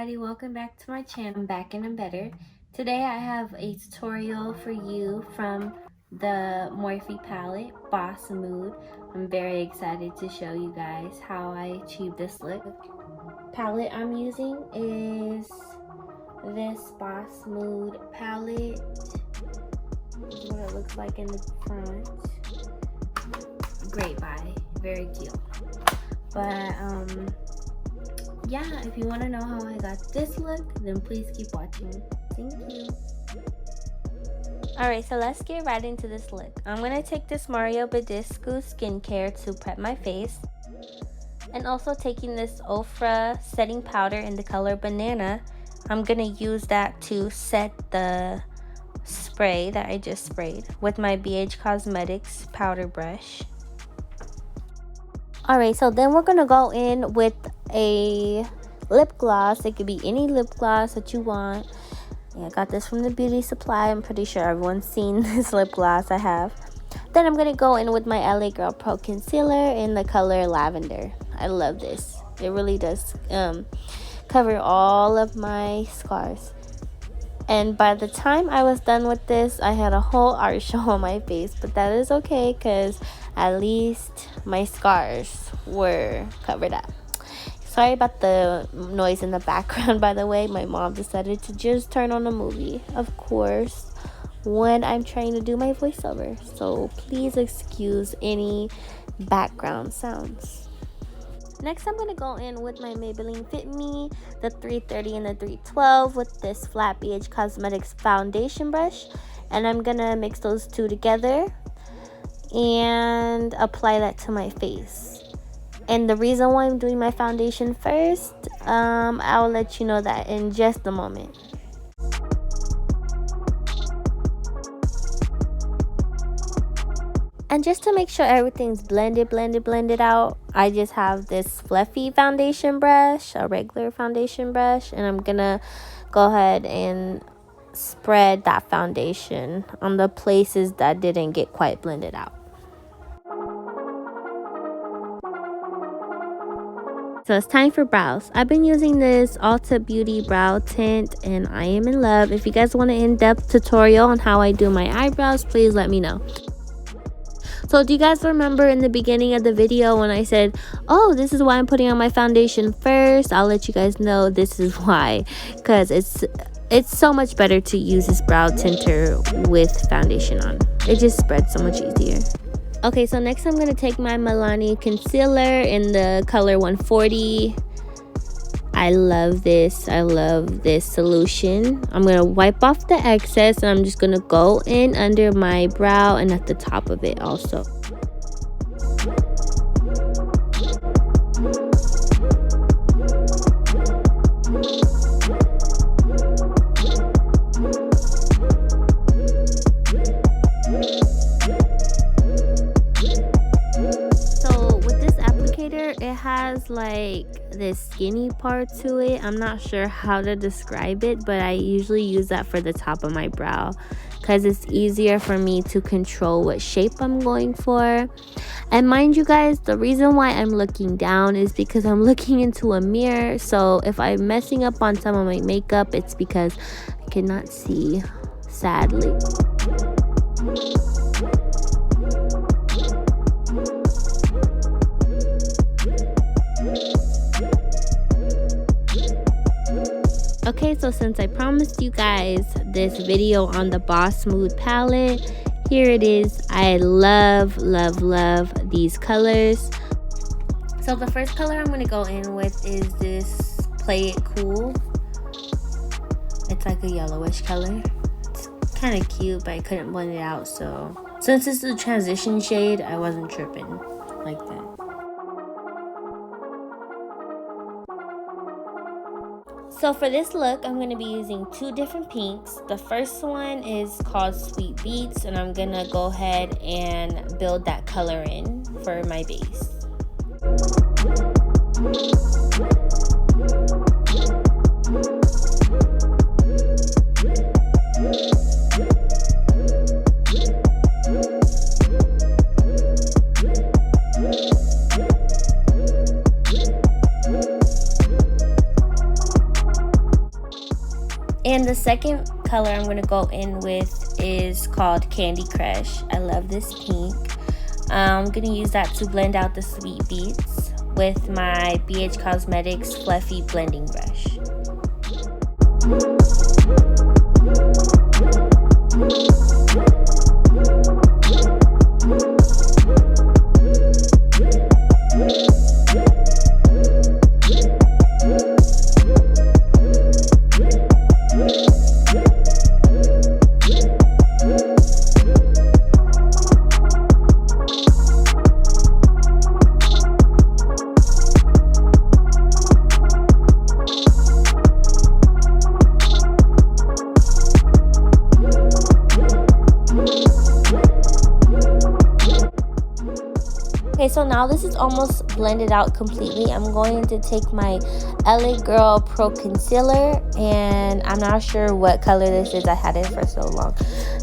everybody, welcome back to my channel. I'm back and I'm better. Today I have a tutorial for you from the Morphe palette, Boss Mood. I'm very excited to show you guys how I achieved this look. Palette I'm using is this Boss Mood palette. This is what it looks like in the front. Great buy, very cute. But yeah, if you want to know how I got this look, then please keep watching. Thank you. Alright, so let's get right into this look. I'm going to take this badescu skincare to prep my face. And also taking this Ofra setting powder in the color Banana. I'm going to use that to set the spray that I just sprayed with my BH Cosmetics powder brush. Alright, so then we're going to go in with a lip gloss. It could be any lip gloss that you want. Yeah, I got this from the beauty supply. I'm pretty sure everyone's seen this lip gloss I have. Then I'm going to go in with my LA Girl Pro Concealer in the color Lavender. I love this. It really does cover all of my scars. And by the time I was done with this, I had a whole art show on my face. But that is okay because at least my scars were covered up. Sorry about the noise in the background, by the way. My mom decided to just turn on a movie, of course, when I'm trying to do my voiceover. So please excuse any background sounds. Next, I'm going to go in with my Maybelline Fit Me, the 330 and the 312 with this flat BH Cosmetics foundation brush. And I'm going to mix those two together and apply that to my face. And the reason why I'm doing my foundation first, I'll let you know that in just a moment. And just to make sure everything's blended out, I just have this fluffy foundation brush, a regular foundation brush, and I'm gonna go ahead and spread that foundation on the places that didn't get quite blended out. So it's time for brows. I've been using this Ulta Beauty brow tint and I am in love. If you guys want an in-depth tutorial on how I do my eyebrows, please let me know. So do you guys remember in the beginning of the video when I said, oh, this is why I'm putting on my foundation first? I'll let you guys know this is why. Because it's so much better to use this brow tinter with foundation on. It just spreads so much easier. Okay, so next I'm going to take my Milani concealer in the color 140. I love this solution. I'm going to wipe off the excess and I'm just going to go in under my brow and at the top of it also. It has like this skinny part to it. I'm not sure how to describe it, but I usually use that for the top of my brow because it's easier for me to control what shape I'm going for. And mind you guys, the reason why I'm looking down is because I'm looking into a mirror. So if I'm messing up on some of my makeup, it's because I cannot see, sadly. Okay, so since I promised you guys this video on the Boss Mood palette, here it is. I love these colors. So the first color I'm going to go in with is this Play It Cool. It's like a yellowish color. It's kind of cute, but I couldn't blend it out. So since it's a transition shade, I wasn't tripping like that. So for this look, I'm going to be using two different pinks. The first one is called Sweet Beets, and I'm going to go ahead and build that color in for my base. the second color I'm going to go in with is called Candy Crush. I love this pink. I'm going to use that to blend out the sweet beats with my BH Cosmetics Fluffy Blending Brush. Okay, so now this is almost blended out completely. I'm going to take my LA Girl Pro Concealer, and I'm not sure what color this is. I had it for so long,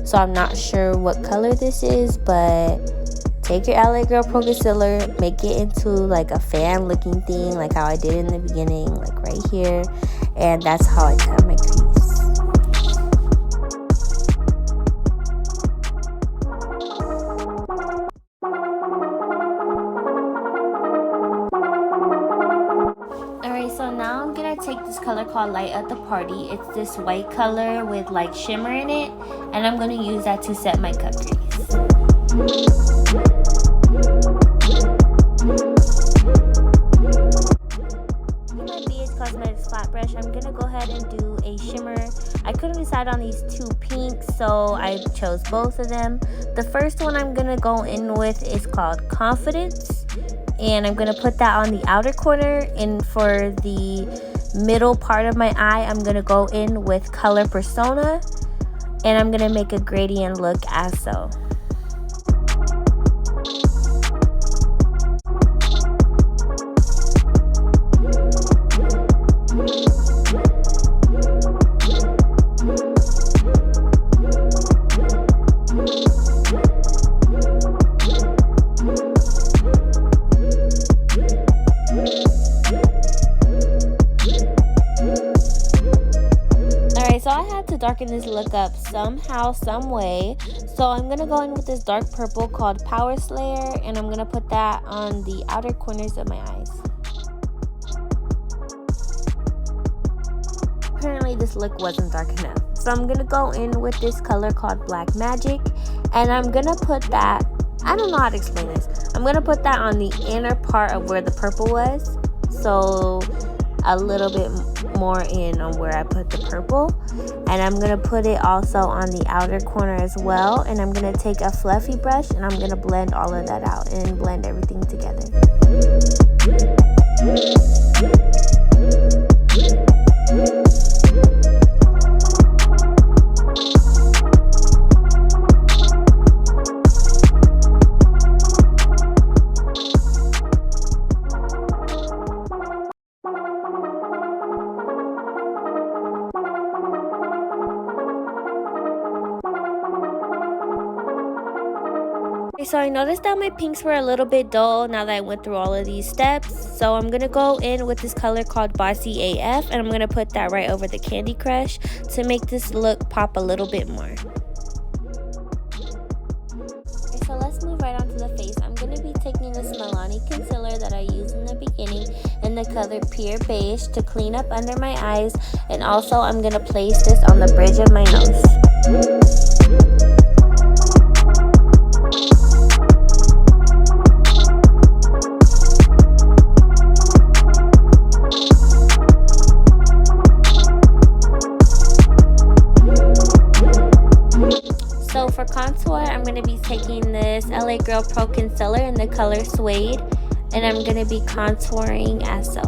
so I'm not sure what color this is, but take your LA Girl Pro Concealer, make it into like a fan looking thing, like how I did in the beginning, like right here, and that's how I cut my crease. So now I'm gonna take this color called Light at the Party. It's this white color with like shimmer in it, and I'm gonna use that to set my cut crease. With my BH Cosmetics flat brush, I'm gonna go ahead and do a shimmer. I couldn't decide on these two pinks, so I chose both of them. The first one I'm gonna go in with is called Confidence, and I'm going to put that on the outer corner, and for the middle part of my eye I'm going to go in with Color Persona, and I'm going to make a gradient look as so. So I had to darken this look up somehow, some way. So I'm going to go in with this dark purple called Power Slayer, and I'm going to put that on the outer corners of my eyes. Apparently this look wasn't dark enough. So I'm going to go in with this color called Black Magic, and I'm going to put that, I don't know how to explain this. I'm going to put that on the inner part of where the purple was. So a little bit more in on where I put the purple, and I'm gonna put it also on the outer corner as well, and I'm gonna take a fluffy brush and I'm gonna blend all of that out and blend everything together. So I noticed that my pinks were a little bit dull now that I went through all of these steps. So I'm going to go in with this color called Bossy AF, and I'm going to put that right over the Candy Crush to make this look pop a little bit more. Okay, so let's move right on to the face. I'm going to be taking this Milani concealer that I used in the beginning in the color Pure Beige to clean up under my eyes, and also I'm going to place this on the bridge of my nose. So for contour, I'm going to be taking this LA Girl Pro Concealer in the color Suede, and I'm going to be contouring as so.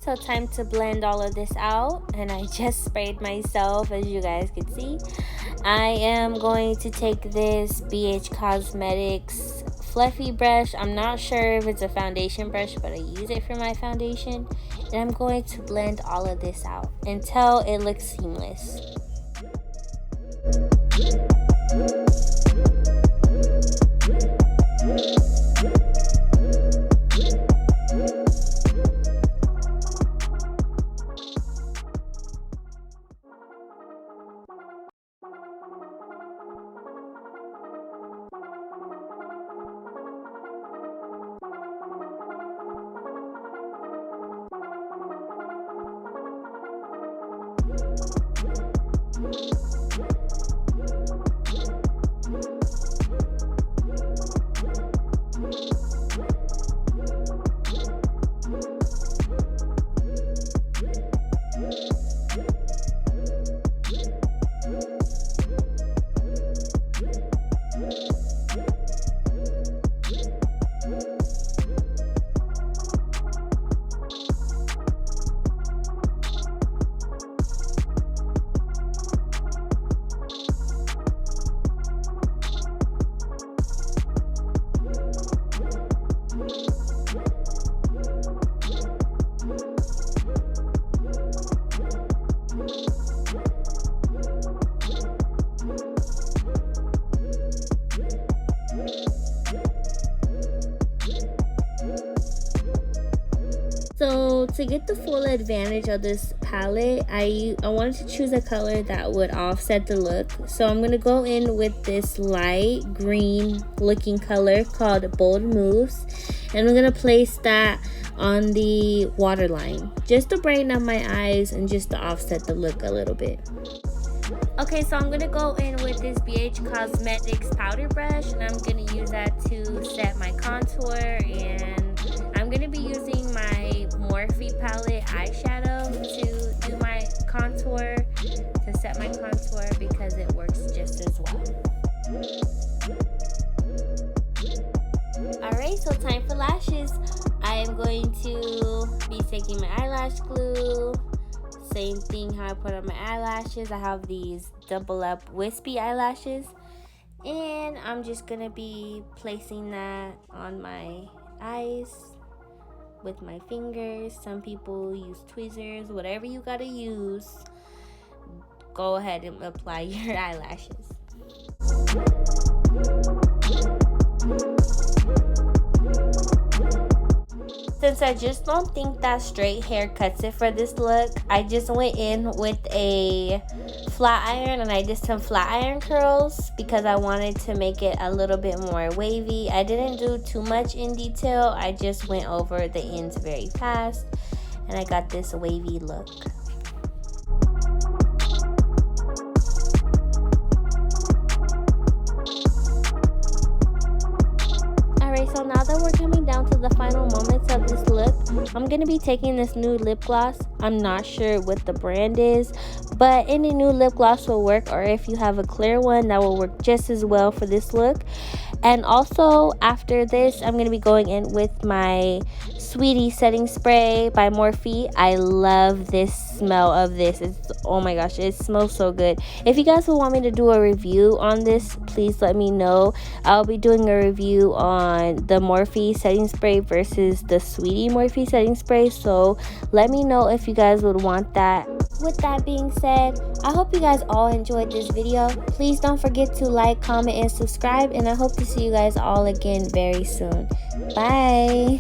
So time to blend all of this out, and I just sprayed myself, as you guys can see. I am going to take this BH Cosmetics fluffy brush. I'm not sure if it's a foundation brush, but I use it for my foundation. And I'm going to blend all of this out until it looks seamless. So to get the full advantage of this palette, I wanted to choose a color that would offset the look. So I'm going to go in with this light green looking color called Bold Moves. And I'm going to place that on the waterline just to brighten up my eyes and just to offset the look a little bit. Okay, so I'm going to go in with this BH Cosmetics powder brush, and I'm going to use that to set my contour, and I'm going to be using my Morphe palette eyeshadow to do my contour, to set my contour, because it works just as well. Alright, so time for lashes. I am going to be taking my eyelash glue. Same thing how I put on my eyelashes. I have these double up wispy eyelashes, and I'm just gonna be placing that on my eyes with my fingers. Some people use tweezers. Whatever you gotta use, go ahead and apply your eyelashes. Since I just don't think that straight hair cuts it for this look, I just went in with a flat iron and I did some flat iron curls because I wanted to make it a little bit more wavy. I didn't do too much in detail. I just went over the ends very fast and I got this wavy look. So now that we're coming down to the final moments of this look, I'm going to be taking this new lip gloss. I'm not sure what the brand is, but any new lip gloss will work, or if you have a clear one, that will work just as well for this look. And also after this, I'm going to be going in with my Saweetie setting spray by Morphe. I love this smell of this. It's, oh my gosh, it smells so good. If you guys would want me to do a review on this, please let me know. I'll be doing a review on the Morphe setting spray versus the Saweetie Morphe setting spray, so let me know if you guys would want that. With that being said, I hope you guys all enjoyed this video. Please don't forget to like, comment, and subscribe, and I hope to see you guys all again very soon. Bye.